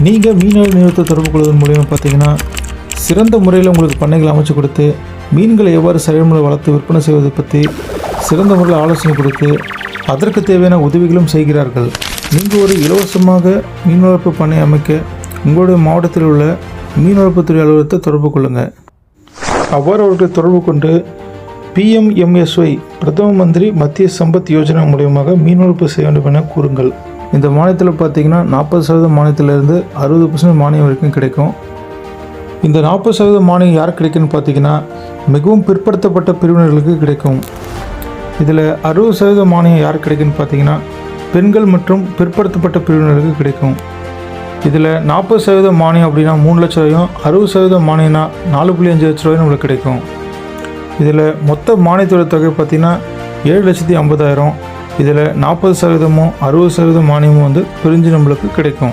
நீங்கள் மீனவர் நிறுவனத்தை தொடர்பு கொள்வதன் மூலிமா பார்த்தீங்கன்னா சிறந்த முறையில் உங்களுக்கு பண்ணைகளை அமைச்சு கொடுத்து மீன்களை எவ்வாறு செயல்முறை வளர்த்து விற்பனை செய்வதை பற்றி சிறந்த முறையில் ஆலோசனை கொடுத்து அதற்கு தேவையான உதவிகளும் செய்கிறார்கள். நீங்கள் ஒரு இலவசமாக மீன் வளர்ப்பு பண்ணை அமைக்க உங்களுடைய மாவட்டத்தில் உள்ள மீன் வளர்ப்புத்துறை அலுவலகத்தை தொடர்பு கொள்ளுங்கள். அவ்வாறு அவர்களை தொடர்பு கொண்டு PMMSY பிரதம மந்திரி மத்திய சம்பத் யோஜனா மூலியமாக மீன் வளர்ப்பு செய்ய வேண்டும் என கூறுங்கள். இந்த மானியத்தில் பார்த்தீங்கன்னா 40% மானியத்திலிருந்து 60% மானியம் வரைக்கும் கிடைக்கும். இந்த 40% மானியம் யாருக்கு கிடைக்குன்னு பார்த்தீங்கன்னா மிகவும் பிற்படுத்தப்பட்ட பிரிவினர்களுக்கு கிடைக்கும். இதில் 60% மானியம் யாருக்கு கிடைக்குன்னு பார்த்தீங்கன்னா பெண்கள் மற்றும் பிற்படுத்தப்பட்ட பிரிவினருக்கு கிடைக்கும். இதில் 40% மானியம் அப்படின்னா 3 லட்ச ரூபாயும் 60% மானியம்னா 4.5 லட்ச ரூபாயும் நம்மளுக்கு கிடைக்கும். இதில் மொத்த மானியத்தோட தொகை பார்த்திங்கன்னா 7,50,000. இதில் 40%, 60% மானியமும் பிரிஞ்சு நம்மளுக்கு கிடைக்கும்.